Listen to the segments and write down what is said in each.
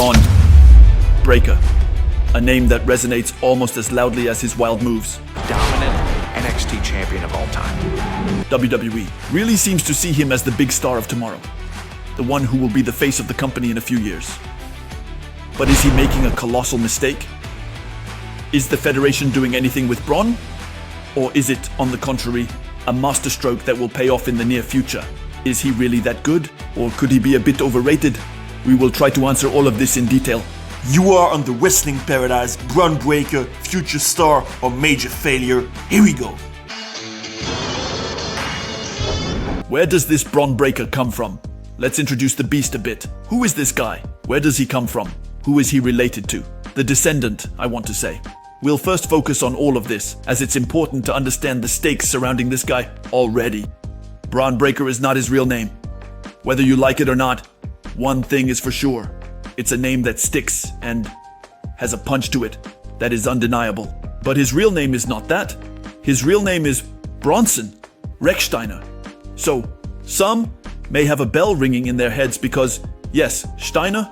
Bron Breakker, a name that resonates almost as loudly as his wild moves. Dominant NXT champion of all time. WWE really seems to see him as the big star of tomorrow, the one who will be the face of the company in a few years. But is he making a colossal mistake? Is the Federation doing anything with Bron? Or is it, on the contrary, a masterstroke that will pay off in the near future? Is he really that good? Or could he be a bit overrated? We will try to answer all of this in detail. You are on the Wrestling Paradise, Bron Breakker, future star or major failure. Here we go. Where does this Bron Breakker come from? Let's introduce the beast a bit. Who is this guy? Where does he come from? Who is he related to? The descendant, I want to say. We'll first focus on all of this, as it's important to understand the stakes surrounding this guy already. Bron Breakker is not his real name. Whether you like it or not, one thing is for sure. It's a name that sticks and has a punch to it that is undeniable. But his real name is not that. His real name is Bronson Rechsteiner. So, some may have a bell ringing in their heads because, yes, Steiner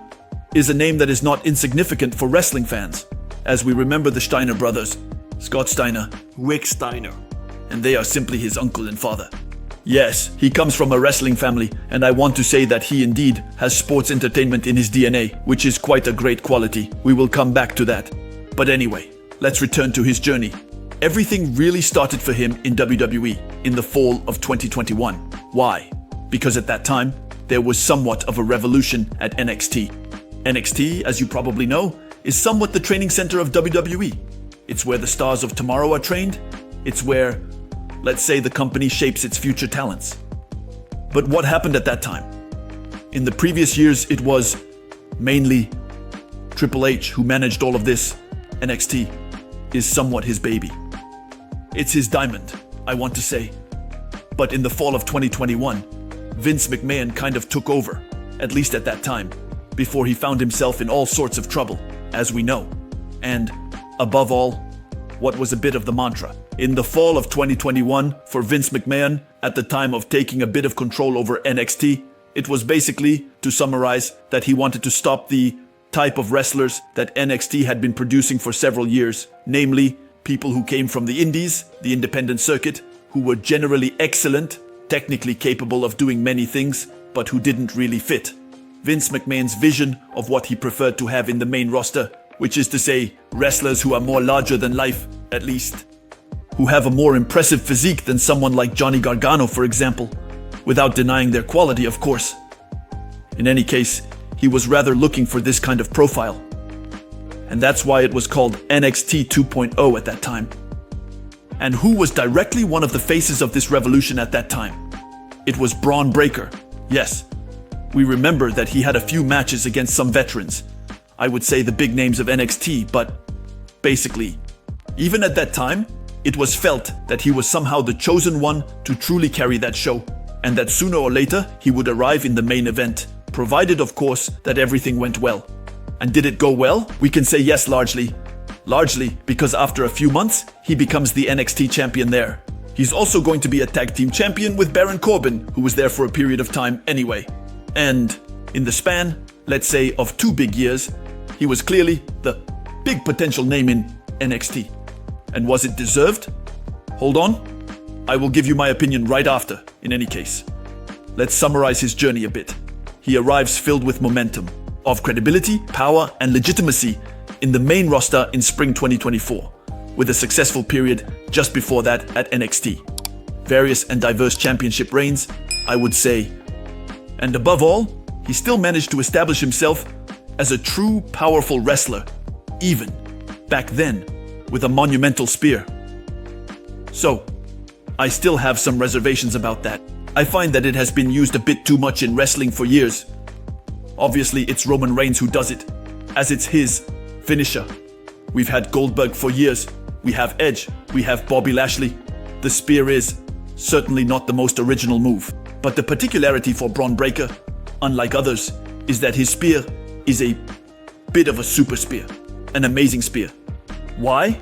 is a name that is not insignificant for wrestling fans, as we remember the Steiner brothers, Scott Steiner, Rick Steiner. and they are simply his uncle and father. Yes, he comes from a wrestling family, and I want to say that he indeed has sports entertainment in his DNA, which is quite a great quality. We will come back to that. But anyway, let's return to his journey. Everything really started for him in WWE in the fall of 2021. Why? Because at that time, there was somewhat of a revolution at NXT. NXT, as you probably know, is somewhat the training center of WWE. It's where the stars of tomorrow are trained. It's where, let's say, the company shapes its future talents. But what happened at that time? In the previous years, it was mainly Triple H who managed all of this. NXT is somewhat his baby. It's his diamond, I want to say. But in the fall of 2021, Vince McMahon kind of took over, at least at that time, before he found himself in all sorts of trouble, as we know. And, above all, what was a bit of the mantra. In the fall of 2021, for Vince McMahon, at the time of taking a bit of control over NXT, it was basically, to summarize, that he wanted to stop the type of wrestlers that NXT had been producing for several years, namely, people who came from the indies, the independent circuit, who were generally excellent, technically capable of doing many things, but who didn't really fit Vince McMahon's vision of what he preferred to have in the main roster, which is to say, wrestlers who are more larger than life, at least. Who have a more impressive physique than someone like Johnny Gargano, for example, without denying their quality, of course. In any case, he was rather looking for this kind of profile. And that's why it was called NXT 2.0 at that time. And who was directly one of the faces of this revolution at that time? It was Bron Breakker. Yes, we remember that he had a few matches against some veterans. I would say the big names of NXT, but basically, even at that time, it was felt that he was somehow the chosen one to truly carry that show, and that sooner or later he would arrive in the main event, provided of course that everything went well. And did it go well? We can say yes, largely. Largely because after a few months, he becomes the NXT champion there. He's also going to be a tag team champion with Baron Corbin, who was there for a period of time anyway. And in the span, let's say, of 2 big years, he was clearly the big potential name in NXT. And was it deserved? Hold on. I will give you my opinion right after, in any case. Let's summarize his journey a bit. He arrives filled with momentum, of credibility, power, and legitimacy in the main roster in spring 2024, with a successful period just before that at NXT. Various and diverse championship reigns, I would say. And above all, he still managed to establish himself as a true, powerful wrestler, even back then, with a monumental spear. So, I still have some reservations about that. I find that it has been used a bit too much in wrestling for years. Obviously, it's Roman Reigns who does it, as it's his finisher. We've had Goldberg for years. We have Edge. We have Bobby Lashley. The spear is certainly not the most original move. But the particularity for Bron Breakker, unlike others, is that his spear is a bit of a super spear, an amazing spear. Why?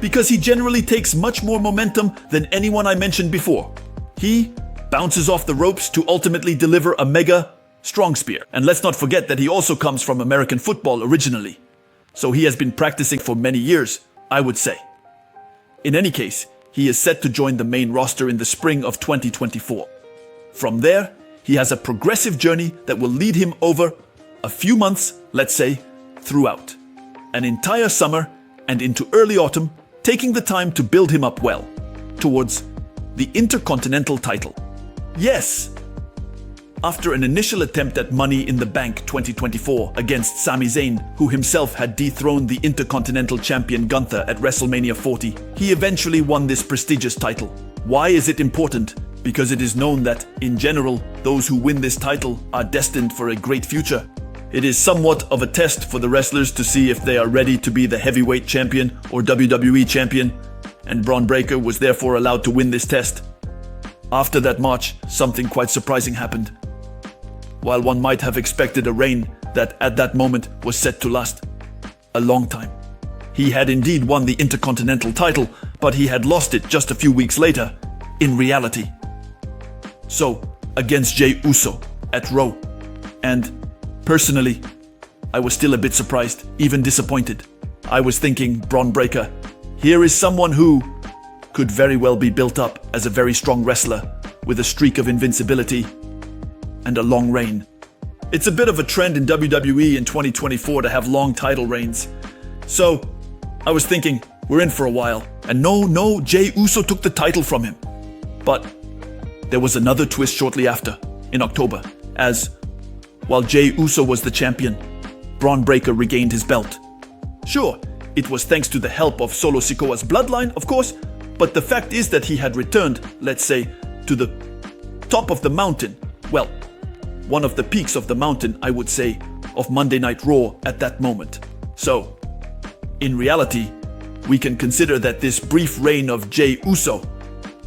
Because he generally takes much more momentum than anyone I mentioned before. He bounces off the ropes to ultimately deliver a mega strong spear. And let's not forget that he also comes from American football originally. So he has been practicing for many years, I would say. In any case, he is set to join the main roster in the spring of 2024. From there, he has a progressive journey that will lead him over a few months, let's say, throughout an entire summer and into early autumn, taking the time to build him up well towards the Intercontinental title. Yes! After an initial attempt at Money in the Bank 2024 against Sami Zayn, who himself had dethroned the Intercontinental Champion Gunther at WrestleMania 40, he eventually won this prestigious title. Why is it important? Because it is known that, in general, those who win this title are destined for a great future. It is somewhat of a test for the wrestlers to see if they are ready to be the heavyweight champion or WWE champion, and Bron Breakker was therefore allowed to win this test. After that match, something quite surprising happened. While one might have expected a reign that at that moment was set to last a long time. He had indeed won the Intercontinental title, but he had lost it just a few weeks later, in reality. So, against Jey Uso at Raw. And personally, I was still a bit surprised, even disappointed. I was thinking, Bron Breakker, here is someone who could very well be built up as a very strong wrestler with a streak of invincibility and a long reign. It's a bit of a trend in WWE in 2024 to have long title reigns. So, I was thinking, we're in for a while. And no, Jey Uso took the title from him. But there was another twist shortly after, in October, as while Jey Uso was the champion, Bron Breakker regained his belt. Sure, it was thanks to the help of Solo Sikoa's bloodline, of course, but the fact is that he had returned, let's say, to the top of the mountain. Well, one of the peaks of the mountain, I would say, of Monday Night Raw at that moment. So, in reality, we can consider that this brief reign of Jey Uso,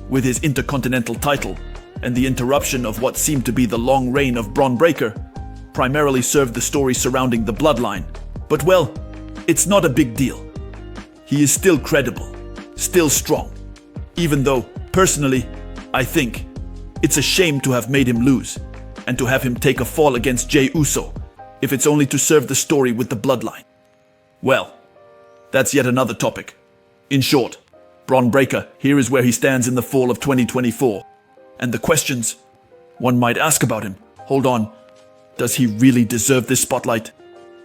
with his Intercontinental title, and the interruption of what seemed to be the long reign of Bron Breakker, primarily served the story surrounding the bloodline. But well, it's not a big deal. He is still credible, still strong, even though, personally, I think it's a shame to have made him lose, and to have him take a fall against Jey Uso, if it's only to serve the story with the bloodline. Well, that's yet another topic. In short, Bron Breakker, here is where he stands in the fall of 2024. And the questions one might ask about him. Hold on, does he really deserve this spotlight?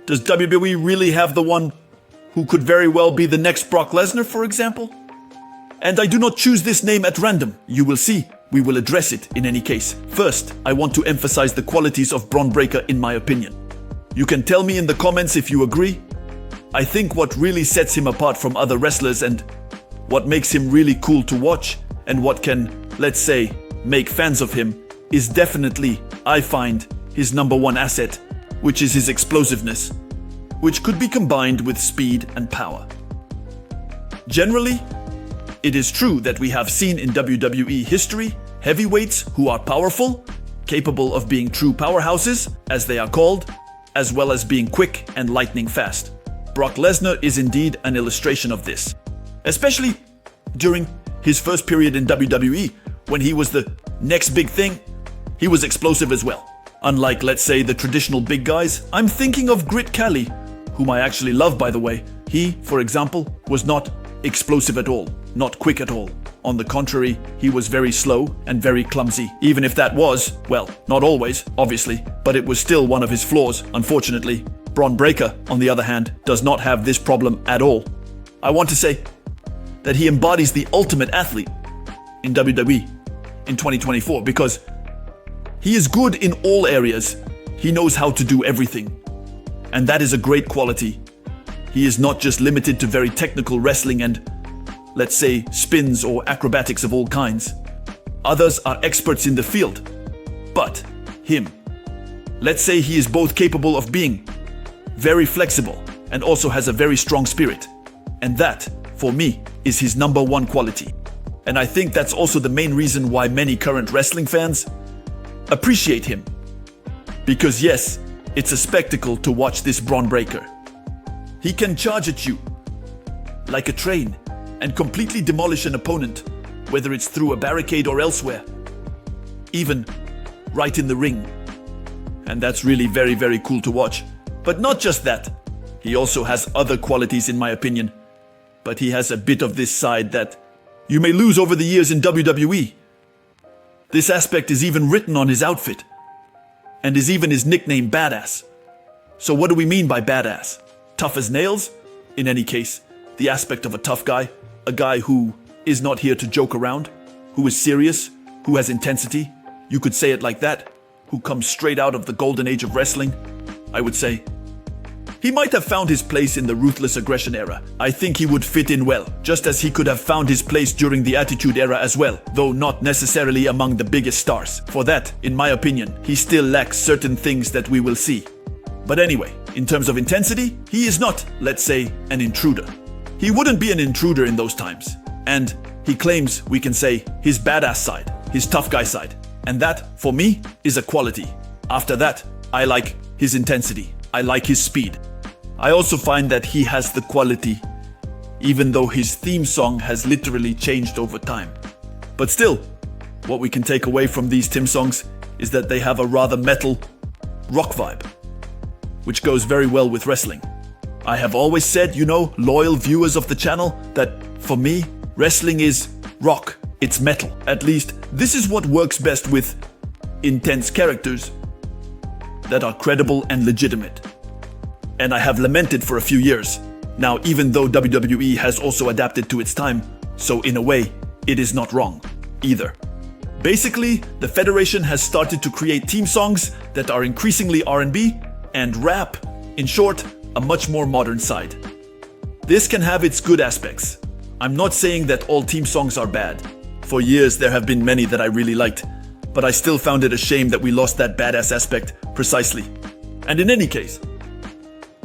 Does WWE really have the one who could very well be the next Brock Lesnar, for example? And I do not choose this name at random. You will see, we will address it in any case. First, I want to emphasize the qualities of Bron Breakker in my opinion. You can tell me in the comments if you agree. I think what really sets him apart from other wrestlers and what makes him really cool to watch and what can, let's say, make fans of him is definitely, I find, his number one asset, which is his explosiveness, which could be combined with speed and power. Generally, it is true that we have seen in WWE history heavyweights who are powerful, capable of being true powerhouses, as they are called, as well as being quick and lightning fast. Brock Lesnar is indeed an illustration of this, especially during his first period in WWE, when he was the next big thing. He was explosive as well. Unlike, let's say, the traditional big guys, I'm thinking of Grit Khali, whom I actually love, by the way. He, for example, was not explosive at all, not quick at all. On the contrary, he was very slow and very clumsy, even if that was, well, not always, obviously, but it was still one of his flaws, unfortunately. Bron Breakker, on the other hand, does not have this problem at all. I want to say that he embodies the ultimate athlete in WWE in 2024 because he is good in all areas. He knows how to do everything. And that is a great quality. He is not just limited to very technical wrestling and, let's say, spins or acrobatics of all kinds. Others are experts in the field. But him, let's say he is both capable of being very flexible and also has a very strong spirit. And that, for me, is his number one quality. And I think that's also the main reason why many current wrestling fans appreciate him. Because yes, it's a spectacle to watch this Bron Breakker. He can charge at you like a train and completely demolish an opponent, whether it's through a barricade or elsewhere, even right in the ring. and that's really very, very cool to watch. But not just that. He also has other qualities in my opinion. But he has a bit of this side that you may lose over the years in WWE. This aspect is even written on his outfit, and is even his nickname, Badass. So what do we mean by badass? Tough as nails? In any case, the aspect of a tough guy, a guy who is not here to joke around, who is serious, who has intensity, you could say it like that, who comes straight out of the golden age of wrestling, I would say. He might have found his place in the ruthless aggression era. I think he would fit in well, just as he could have found his place during the Attitude Era as well, though not necessarily among the biggest stars. For that, in my opinion, he still lacks certain things that we will see. But anyway, in terms of intensity, he is not, let's say, an intruder. He wouldn't be an intruder in those times. And he claims, we can say, his badass side, his tough guy side. And that, for me, is a quality. After that, I like his intensity. I like his speed. I also find that he has the quality, even though his theme song has literally changed over time. But still, what we can take away from these Tim songs is that they have a rather metal rock vibe, which goes very well with wrestling. I have always said, loyal viewers of the channel, that for me, wrestling is rock, it's metal. At least, this is what works best with intense characters that are credible and legitimate. And I have lamented for a few years. Now, even though WWE has also adapted to its time, so in a way, it is not wrong either. Basically, the Federation has started to create theme songs that are increasingly R&B and rap, in short, a much more modern side. This can have its good aspects. I'm not saying that all theme songs are bad. For years, there have been many that I really liked, but I still found it a shame that we lost that badass aspect precisely. And in any case,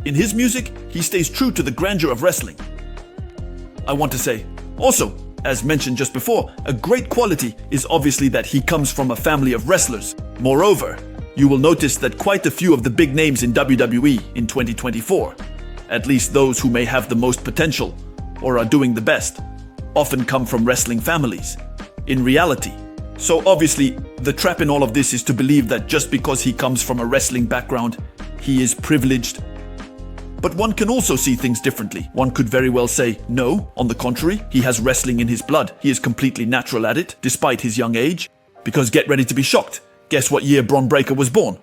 in his music, he stays true to the grandeur of wrestling. I want to say, also, as mentioned just before, a great quality is obviously that he comes from a family of wrestlers. Moreover, you will notice that quite a few of the big names in WWE in 2024, at least those who may have the most potential or are doing the best, often come from wrestling families. In reality. So obviously, the trap in all of this is to believe that just because he comes from a wrestling background, he is privileged. But one can also see things differently. One could very well say, no, on the contrary, he has wrestling in his blood. He is completely natural at it, despite his young age. Because get ready to be shocked. Guess what year Bron Breakker was born?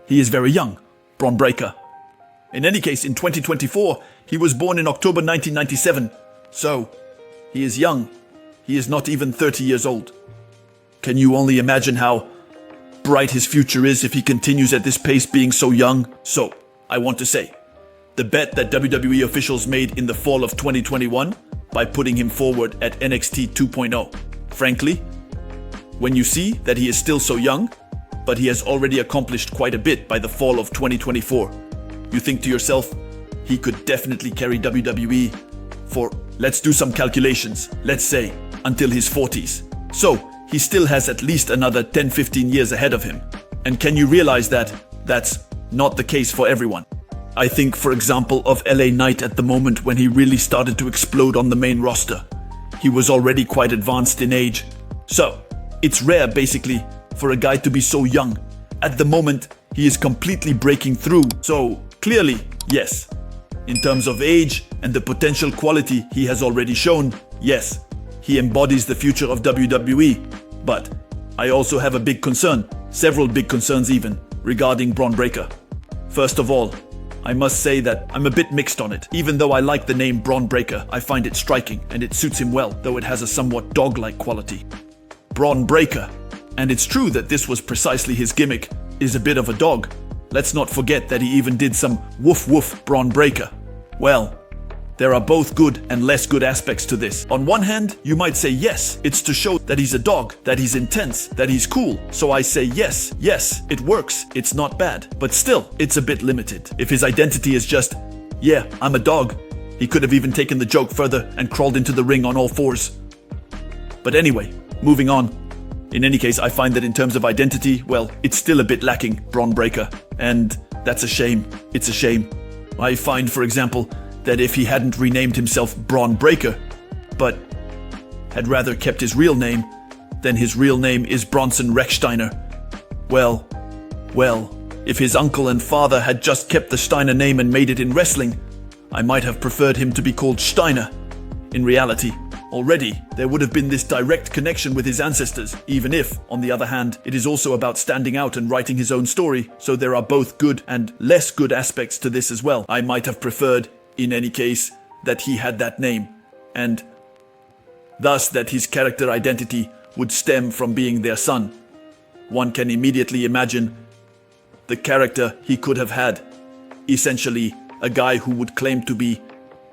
He is very young, Bron Breakker. In any case, in 2024, he was born in October 1997. So, he is young. He is not even 30 years old. Can you only imagine how bright his future is if he continues at this pace being so young? So, I want to say, the bet that WWE officials made in the fall of 2021 by putting him forward at NXT 2.0. Frankly, when you see that he is still so young, but he has already accomplished quite a bit by the fall of 2024, you think to yourself, he could definitely carry WWE for, let's do some calculations, let's say, until his 40s. So, he still has at least another 10-15 years ahead of him. And can you realize that that's not the case for everyone? I think, for example, of LA Knight at the moment when he really started to explode on the main roster. He was already quite advanced in age. So, it's rare, basically, for a guy to be so young. At the moment, he is completely breaking through. So, clearly, yes. In terms of age and the potential quality he has already shown, yes, he embodies the future of WWE. But I also have a big concern, several big concerns even, regarding Bron Breakker. First of all, I must say that I'm a bit mixed on it. Even though I like the name Bron Breakker, I find it striking and it suits him well, though it has a somewhat dog-like quality. Bron Breakker. And it's true that this was precisely his gimmick, is a bit of a dog. Let's not forget that he even did some woof woof Bron Breakker. Well, there are both good and less good aspects to this. On one hand, you might say yes, it's to show that he's a dog, that he's intense, that he's cool. So I say yes, it works, it's not bad. But still, it's a bit limited. If his identity is just, yeah, I'm a dog, he could have even taken the joke further and crawled into the ring on all fours. But anyway, moving on. In any case, I find that in terms of identity, well, it's still a bit lacking, Bron Breakker. And that's a shame. It's a shame. I find, for example, that if he hadn't renamed himself Bron Breakker, but had rather kept his real name, then his real name is Bronson Rechsteiner. Well, If his uncle and father had just kept the Steiner name and made it in wrestling, I might have preferred him to be called Steiner. In reality, already there would have been this direct connection with his ancestors, even if, on the other hand, it is also about standing out and writing his own story, so there are both good and less good aspects to this as well. I might have preferred, in any case, that he had that name, and thus that his character identity would stem from being their son. One can immediately imagine the character he could have had. Essentially, a guy who would claim to be,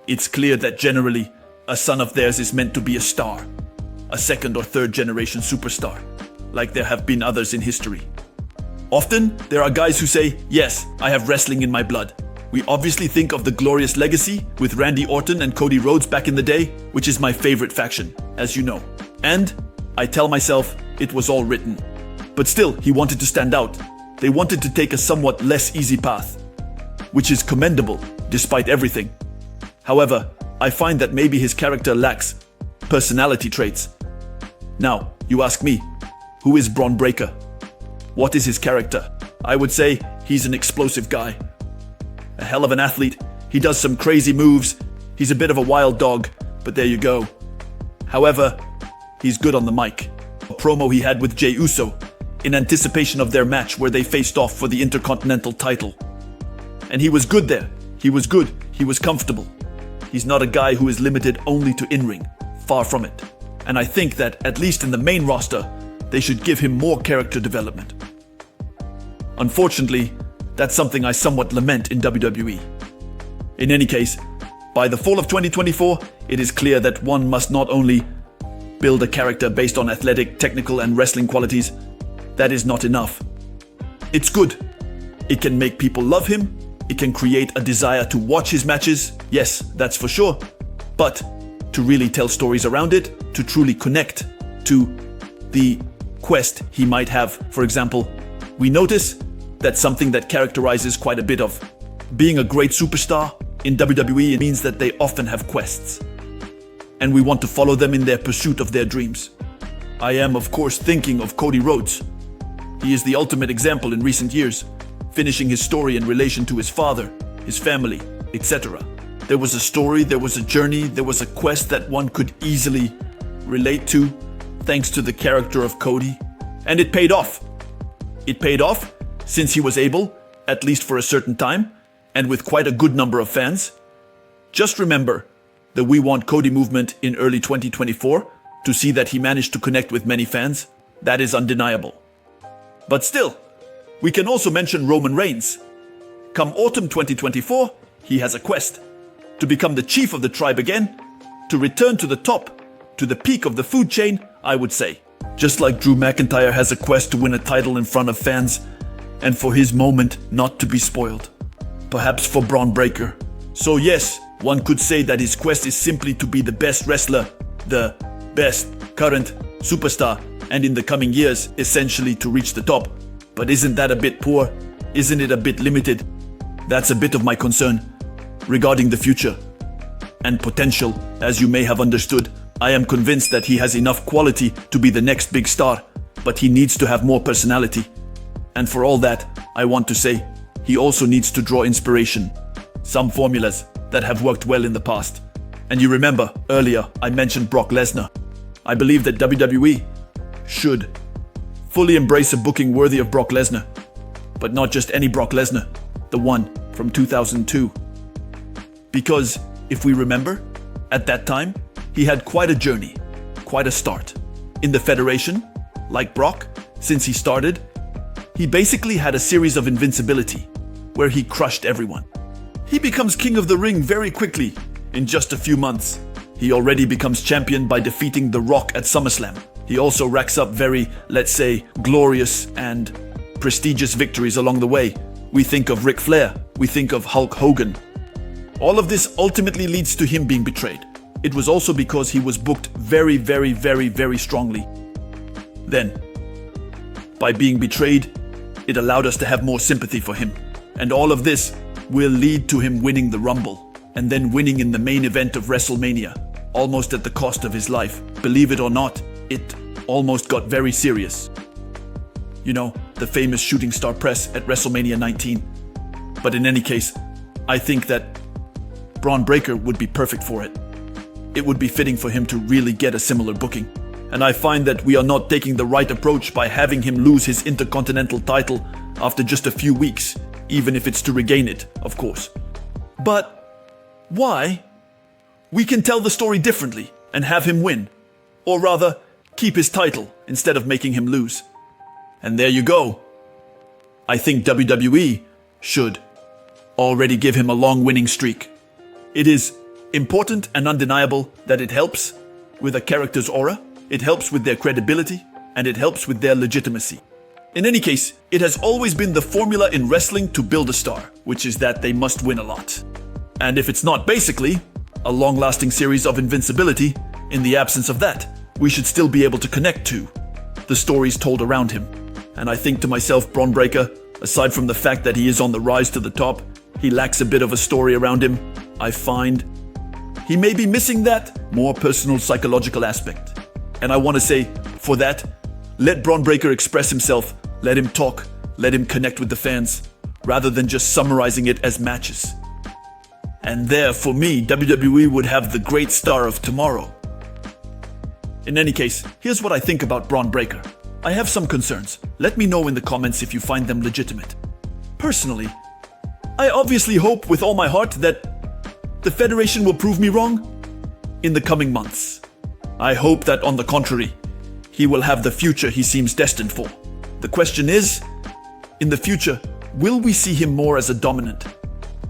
it's clear that generally, a son of theirs is meant to be a star, a second or third generation superstar, like there have been others in history. Often, there are guys who say, yes, I have wrestling in my blood. We obviously think of the glorious legacy with Randy Orton and Cody Rhodes back in the day, which is my favorite faction, as you know. And I tell myself it was all written. But still, he wanted to stand out. They wanted to take a somewhat less easy path, which is commendable, despite everything. However, I find that maybe his character lacks personality traits. Now, you ask me, who is Bron Breakker? What is his character? I would say he's an explosive guy. A hell of an athlete. He does some crazy moves. He's a bit of a wild dog, but there you go. However, he's good on the mic. A promo he had with Jey Uso, in anticipation of their match where they faced off for the Intercontinental title. And he was good there. He was good. He was comfortable. He's not a guy who is limited only to in-ring. Far from it. And I think that, at least in the main roster, they should give him more character development. Unfortunately, that's something I somewhat lament in WWE. In any case, by the fall of 2024, it is clear that one must not only build a character based on athletic, technical, and wrestling qualities. That is not enough. It's good. It can make people love him. It can create a desire to watch his matches. Yes, that's for sure. But to really tell stories around it, to truly connect to the quest he might have. For example, we notice that something that characterizes quite a bit of being a great superstar in WWE means that they often have quests. And we want to follow them in their pursuit of their dreams. I am, of course, thinking of Cody Rhodes. He is the ultimate example in recent years, finishing his story in relation to his father, his family, etc. There was a story, there was a journey, there was a quest that one could easily relate to, thanks to the character of Cody. And it paid off. It paid off since he was able, at least for a certain time, and with quite a good number of fans. Just remember the We Want Cody movement in early 2024 to see that he managed to connect with many fans. That is undeniable. But still, we can also mention Roman Reigns. Come autumn 2024, he has a quest to become the chief of the tribe again, to return to the top, to the peak of the food chain, I would say. Just like Drew McIntyre has a quest to win a title in front of fans, and for his moment not to be spoiled. Perhaps for Bron Breakker. So yes, one could say that his quest is simply to be the best wrestler, the best current superstar, and in the coming years, essentially to reach the top. But isn't that a bit poor? Isn't it a bit limited? That's a bit of my concern regarding the future and potential. As you may have understood, I am convinced that he has enough quality to be the next big star, but he needs to have more personality. And for all that, I want to say, he also needs to draw inspiration. Some formulas that have worked well in the past. And you remember, earlier I mentioned Brock Lesnar. I believe that WWE should fully embrace a booking worthy of Brock Lesnar. But not just any Brock Lesnar, the one from 2002. Because, if we remember, at that time, he had quite a journey, quite a start. In the Federation, like Brock, since he started, he basically had a series of invincibility, where he crushed everyone. He becomes king of the ring very quickly, in just a few months. He already becomes champion by defeating The Rock at SummerSlam. He also racks up very, let's say, glorious and prestigious victories along the way. We think of Ric Flair, we think of Hulk Hogan. All of this ultimately leads to him being betrayed. It was also because he was booked very, very, very, very strongly. Then, by being betrayed, it allowed us to have more sympathy for him. And all of this will lead to him winning the Rumble, and then winning in the main event of WrestleMania, almost at the cost of his life. Believe it or not, it almost got very serious. You know, the the famous shooting star press at WrestleMania 19. But in any case, I think that Bron Breakker would be perfect for it. It would be fitting for him to really get a similar booking. And I find that we are not taking the right approach by having him lose his Intercontinental title after just a few weeks, even if it's to regain it, of course. But why? We can tell the story differently and have him win. Or rather, keep his title instead of making him lose. And there you go. I think WWE should already give him a long winning streak. It is important and undeniable that it helps with a character's aura, it helps with their credibility, and it helps with their legitimacy. In any case, it has always been the formula in wrestling to build a star, which is that they must win a lot. And if it's not basically a long-lasting series of invincibility, in the absence of that, we should still be able to connect to the stories told around him. And I think to myself, Bron Breakker, aside from the fact that he is on the rise to the top, he lacks a bit of a story around him. I find he may be missing that more personal psychological aspect. And I want to say, for that, let Bron Breakker express himself, let him talk, let him connect with the fans, rather than just summarizing it as matches. And there, for me, WWE would have the great star of tomorrow. In any case, here's what I think about Bron Breakker. I have some concerns. Let me know in the comments if you find them legitimate. Personally, I obviously hope with all my heart that the Federation will prove me wrong in the coming months. I hope that, on the contrary, he will have the future he seems destined for. The question is, in the future, will we see him more as a dominant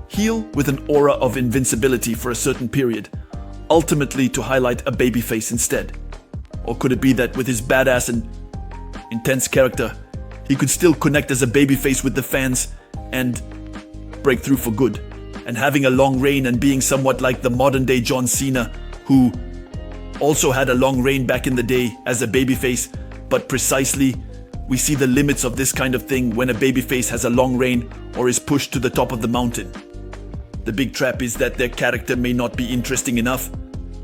heel with an aura of invincibility for a certain period, ultimately to highlight a babyface instead? Or could it be that with his badass and intense character, he could still connect as a babyface with the fans and break through for good, and having a long reign and being somewhat like the modern-day John Cena, who also had a long reign back in the day as a babyface, but precisely we see the limits of this kind of thing when a babyface has a long reign or is pushed to the top of the mountain. The big trap is that their character may not be interesting enough,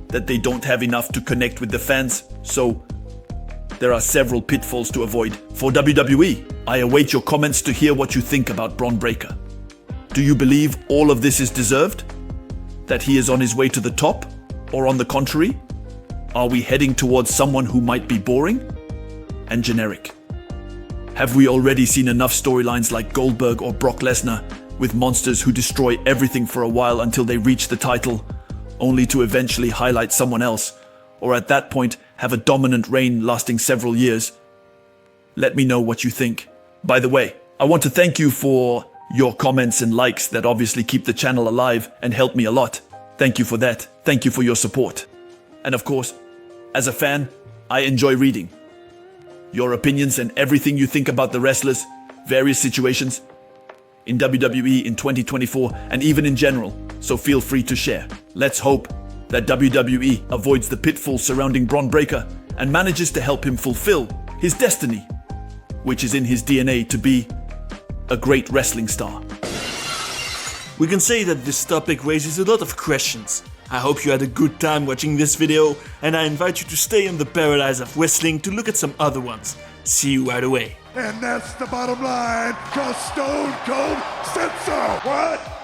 that they don't have enough to connect with the fans, so there are several pitfalls to avoid. For WWE, I await your comments to hear what you think about Bron Breakker. Do you believe all of this is deserved? That he is on his way to the top? Or on the contrary, are we heading towards someone who might be boring and generic? Have we already seen enough storylines like Goldberg or Brock Lesnar with monsters who destroy everything for a while until they reach the title, only to eventually highlight someone else, or at that point have a dominant reign lasting several years? Let me know what you think. By the way, I want to thank you for your comments and likes that obviously keep the channel alive and help me a lot. Thank you for that. Thank you for your support. And of course, as a fan, I enjoy reading your opinions and everything you think about the wrestlers, various situations in WWE in 2024 and even in general, so feel free to share. Let's hope that WWE avoids the pitfalls surrounding Bron Breakker and manages to help him fulfill his destiny, which is in his DNA to be a great wrestling star. We can say that this topic raises a lot of questions. I hope you had a good time watching this video, and I invite you to stay in the paradise of wrestling to look at some other ones. See you right away. And that's the bottom line, 'cause Stone Cold said so. What?